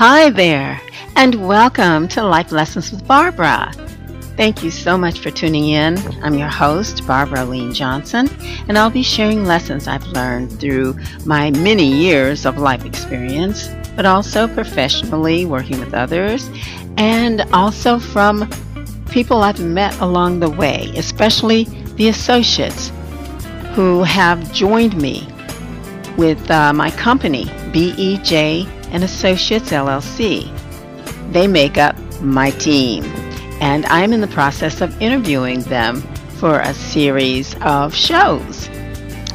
Hi there, and welcome to Life Lessons with Barbara. Thank you so much for tuning in. I'm your host, Barbara Lean Johnson, and I'll be sharing lessons I've learned through my many years of life experience, but also professionally working with others, and also from people I've met along the way, especially the associates who have joined me with my company, BEJ Associates, LLC. They make up my team, and I'm in the process of interviewing them for a series of shows.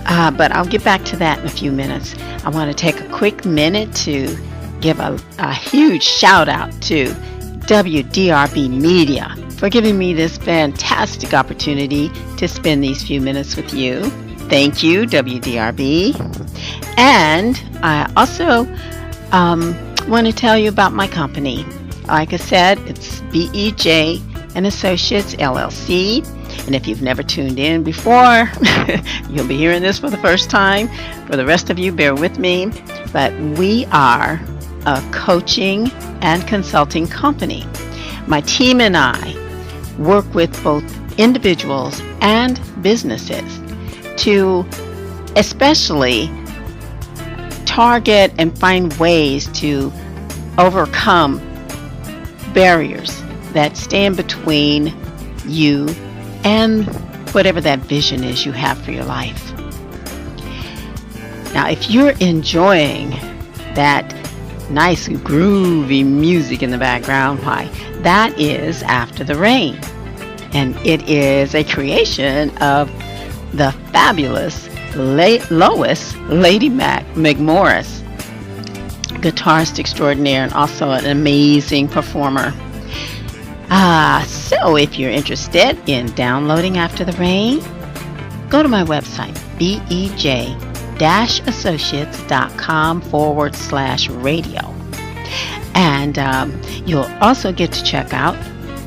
But I'll get back to that in a few minutes. I want to take a quick minute to give a huge shout out to Wdrb Media for giving me this fantastic opportunity to spend these few minutes with you. Thank you, WDRB. And I also want to tell you about my company. Like I said, it's BEJ Associates, LLC. And if you've never tuned in before, you'll be hearing this for the first time. For the rest of you, bear with me. But we are a coaching and consulting company. My team and I work with both individuals and businesses to especially target and find ways to overcome barriers that stand between you and whatever that vision is you have for your life. Now, if you're enjoying that nice groovy music in the background, why, that is After the Rain. And it is a creation of the fabulous Lois Lady McMorris, guitarist extraordinaire and also an amazing performer. So if you're interested in downloading After the Rain, go to my website, BEJ-associates.com/radio. And you'll also get to check out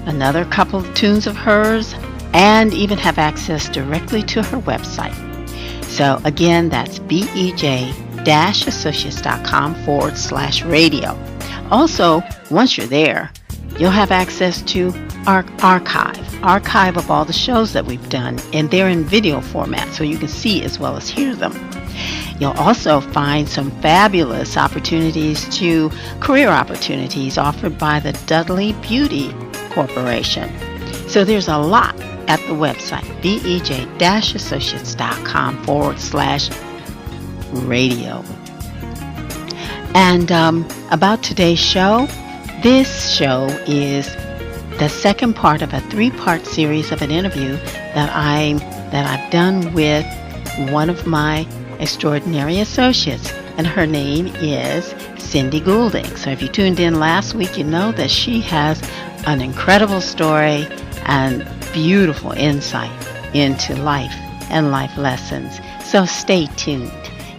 another couple of tunes of hers and even have access directly to her website. So again, that's BEJ-associates.com/radio. Also, once you're there, you'll have access to our archive of all the shows that we've done, and they're in video format so you can see as well as hear them. You'll also find some fabulous career opportunities offered by the Dudley Beauty Corporation. So there's a lot at the website, BEJ-associates.com/radio. And about today's show, this show is the second part of a 3-part series of an interview that I've done with one of my extraordinary associates, and her name is Cindy Goulding. So if you tuned in last week, you know that she has an incredible story and beautiful insight into life and life lessons. So stay tuned.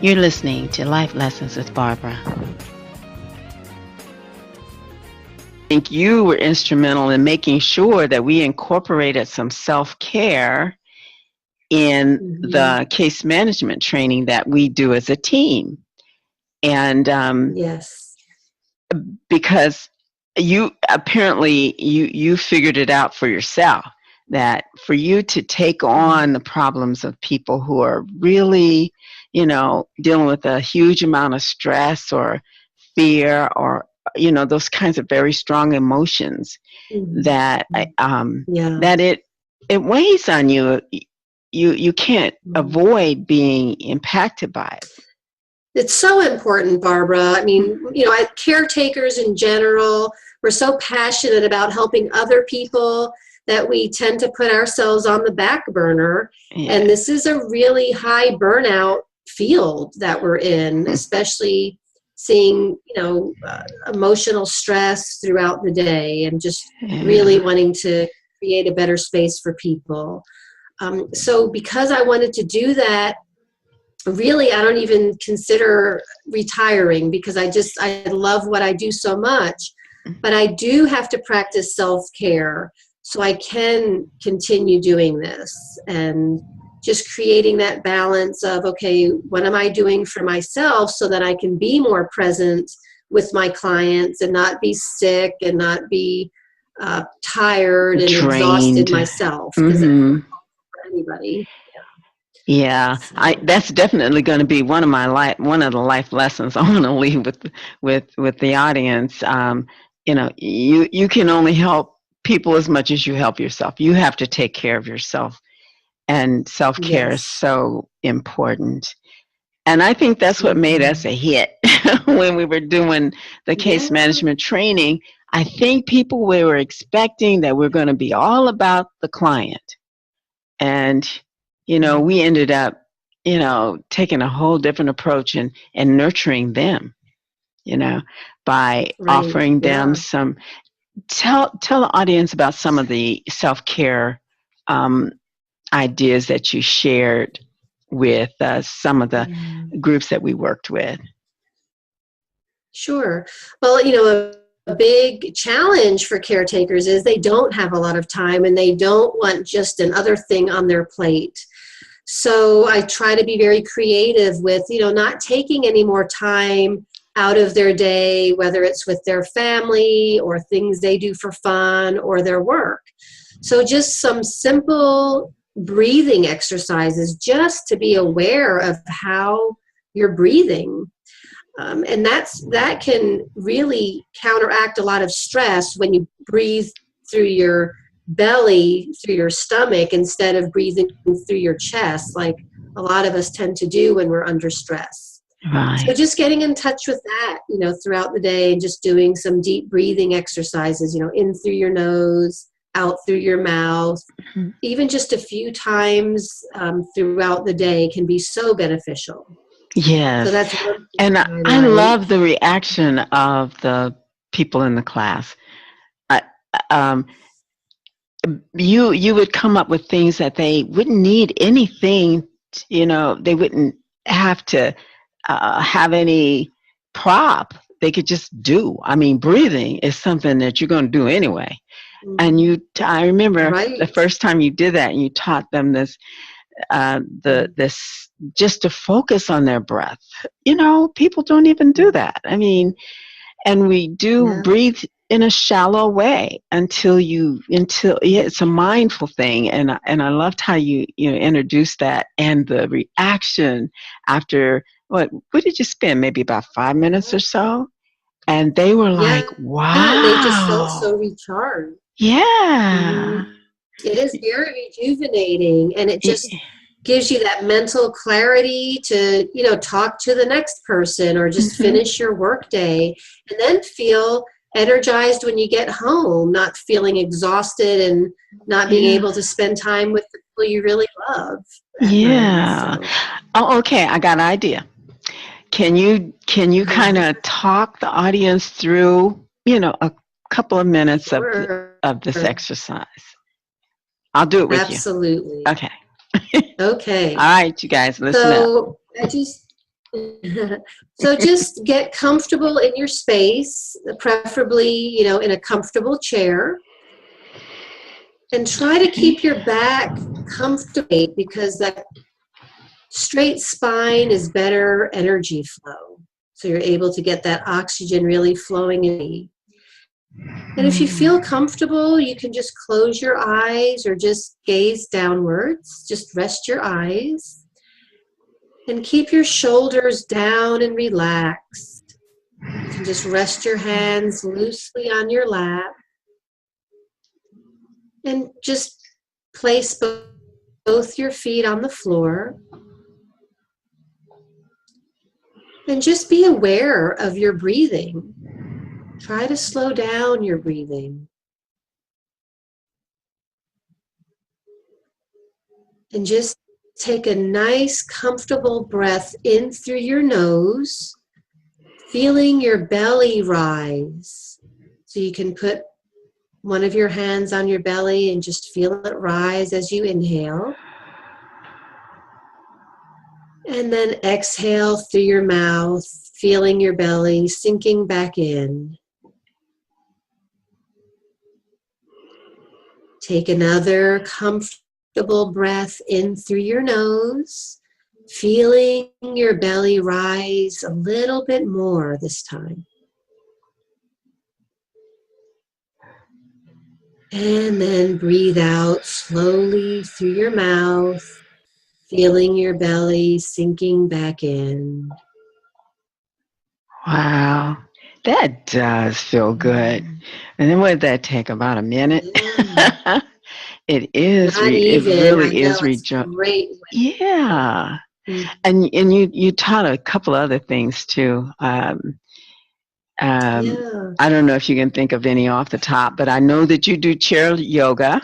You're listening to Life Lessons with Barbara. I think you were instrumental in making sure that we incorporated some self-care in the case management training that we do as a team. And yes, because you apparently you figured it out for yourself, that for you to take on the problems of people who are really, dealing with a huge amount of stress or fear or, those kinds of very strong emotions, that that it weighs on you. You can't avoid being impacted by it. It's so important, Barbara. I mean, caretakers in general, we're so passionate about helping other people that we tend to put ourselves on the back burner. Yeah. And this is a really high burnout field that we're in, especially seeing, emotional stress throughout the day and just really wanting to create a better space for people. So because I wanted to do that, really, I don't even consider retiring because I love what I do so much, but I do have to practice self-care so I can continue doing this and just creating that balance of, okay, what am I doing for myself so that I can be more present with my clients and not be sick and not be tired and exhausted Drained. myself, because that's not for anybody. Yeah, So, that's definitely going to be one of the life lessons I want to leave with the audience. You can only help people as much as you help yourself. You have to take care of yourself, and self-care is yes. so important. And I think that's what made us a hit when we were doing the case management training. I think people were expecting that we're going to be all about the client. And, we ended up, taking a whole different approach and nurturing them, by offering them some, tell the audience about some of the self-care ideas that you shared with some of the groups that we worked with. Sure. Well, a big challenge for caretakers is they don't have a lot of time and they don't want just another thing on their plate. So I try to be very creative with, not taking any more time out of their day, whether it's with their family or things they do for fun or their work. So just some simple breathing exercises just to be aware of how you're breathing. And that can really counteract a lot of stress when you breathe through your belly, through your stomach, instead of breathing through your chest, like a lot of us tend to do when we're under stress. Right. So just getting in touch with that, throughout the day, and just doing some deep breathing exercises, in through your nose, out through your mouth, even just a few times throughout the day can be so beneficial. Yes. So that's and I love the reaction of the people in the class. You would come up with things that they wouldn't need anything, they wouldn't have to have any prop. They could just do. I mean, breathing is something that you're going to do anyway. And I remember the first time you did that and you taught them this, this just to focus on their breath. People don't even do that. I mean, and we do breathe in a shallow way until it's a mindful thing. And I loved how you introduced that, and the reaction after what did you spend? Maybe about 5 minutes or so. And they were like, wow. They just felt so recharged. Yeah. It is very rejuvenating, and it just gives you that mental clarity to, talk to the next person or just finish your work day, and then feel energized when you get home, not feeling exhausted and not being able to spend time with the people you really love. Oh, okay. I got an idea. Can you kind of talk the audience through, a couple of minutes of this exercise? I'll do it with you. Absolutely. Okay. Okay. All right, you guys, listen up. So just get comfortable in your space, preferably, in a comfortable chair. And try to keep your back comfortable, because that straight spine is better energy flow. So you're able to get that oxygen really flowing in. And if you feel comfortable, you can just close your eyes or just gaze downwards. Just rest your eyes and keep your shoulders down and relaxed. You can just rest your hands loosely on your lap and just place both your feet on the floor. And just be aware of your breathing. Try to slow down your breathing. And just take a nice, comfortable breath in through your nose, feeling your belly rise. So you can put one of your hands on your belly and just feel it rise as you inhale. And then exhale through your mouth, feeling your belly sinking back in. Take another comfortable breath in through your nose, feeling your belly rise a little bit more this time. And then breathe out slowly through your mouth, feeling your belly sinking back in. Wow. That does feel good. And then what did that take? About a minute? Yeah. It is. Not It even. I really know is it's great. Yeah. Mm. And you taught a couple other things too. Yeah. I don't know if you can think of any off the top, but I know that you do chair yoga.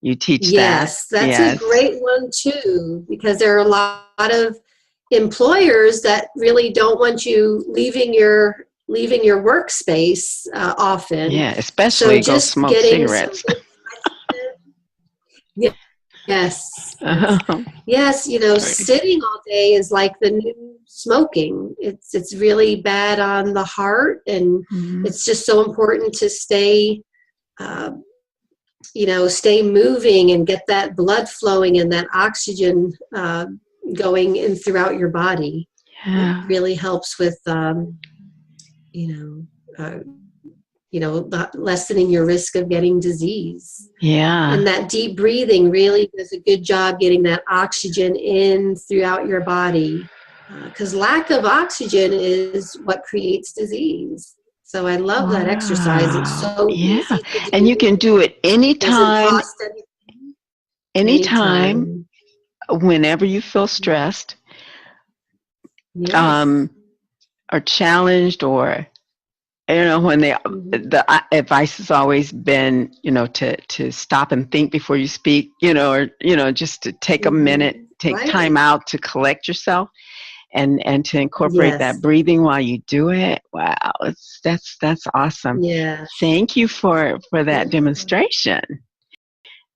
You teach that. Yes, that's a Yes. great one too, because there are a lot of employers that really don't want you leaving your workspace often. Yeah, So especially go just smoke getting some cigarettes. good yeah, yes, yes, Uh-huh. yes. Sitting all day is like the new smoking. It's really bad on the heart, and Mhm. it's just so important to uh, stay moving and get that blood flowing and that oxygen going in throughout your body. It Yeah. really helps with, uh, lessening your risk of getting disease. Yeah. And that deep breathing really does a good job getting that oxygen in throughout your body, because lack of oxygen is what creates disease. So I love that exercise. It's Wow. so Yeah. easy to And you do. can do it Doesn't anytime, cost anytime, anytime. whenever you feel stressed, Yes. um, or challenged, or when Mhm. the advice has always been, to stop and think before you speak, or just to take a minute, Mhm. take Right. time out to collect yourself, and to incorporate that Yes. breathing while you do it. Wow, that's awesome. Yeah. Thank you for that Yeah. demonstration.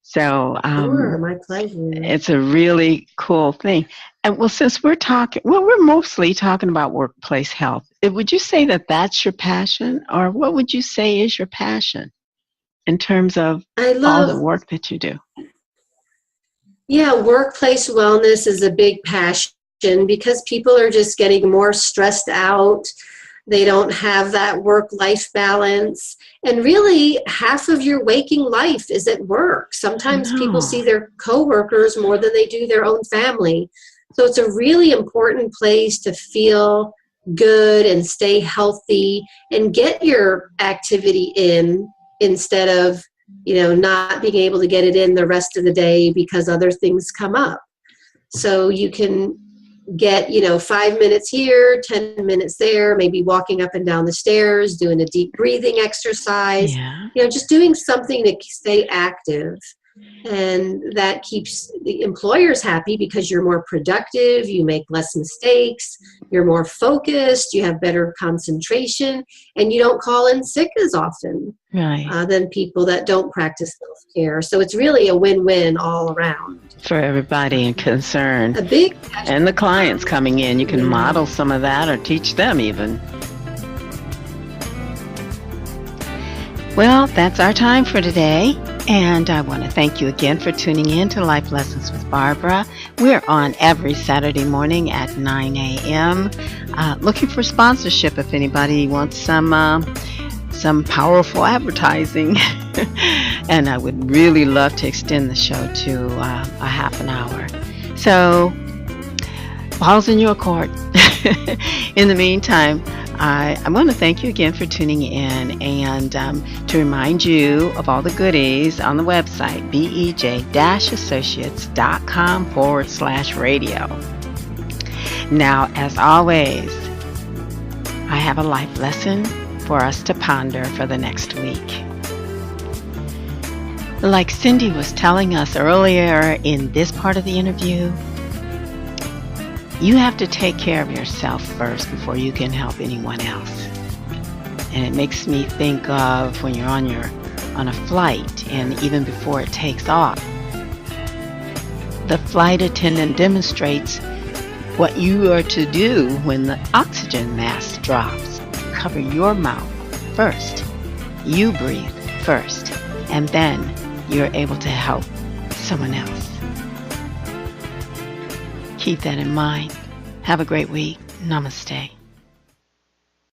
So Sure. My pleasure. it's a really cool thing. And well, since we're mostly talking about workplace health. Would you say that that's your passion, or what would you say is your passion in terms of I all the love, work that you do? yeah, workplace wellness is a big passion because people are just getting more stressed out. They don't have that work-life balance. And really, half of your waking life is at work. I Sometimes people know. see their coworkers more than they do their own family. So it's a really important place to feel good and stay healthy and get your activity in instead of, not being able to get it in the rest of the day because other things come up. So you can get 5 minutes here, 10 minutes there, maybe walking up and down the stairs, doing a deep breathing exercise, Yeah. just doing something to stay active. And that keeps the employers happy because you're more productive, you make less mistakes, you're more focused, you have better concentration, and you don't call in sick as often Right. than people that don't practice self-care. So it's really a win-win all around. For everybody concerned. A big And the clients coming in, you can yeah. model some of that or teach them even. Well, that's our time for today. And I want to thank you again for tuning in to Life Lessons with Barbara. We're on every Saturday morning at 9 a.m. Looking for sponsorship if anybody wants some powerful advertising. And I would really love to extend the show to a half an hour. So, ball's in your court. In the meantime, I want to thank you again for tuning in, and to remind you of all the goodies on the website, BEJ-Associates.com/radio. Now, as always, I have a life lesson for us to ponder for the next week. Like Cindy was telling us earlier in this part of the interview, you have to take care of yourself first before you can help anyone else. And it makes me think of when you're on a flight, and even before it takes off, the flight attendant demonstrates what you are to do when the oxygen mask drops. Cover your mouth first. You breathe first, and then you're able to help someone else. Keep that in mind. Have a great week. Namaste.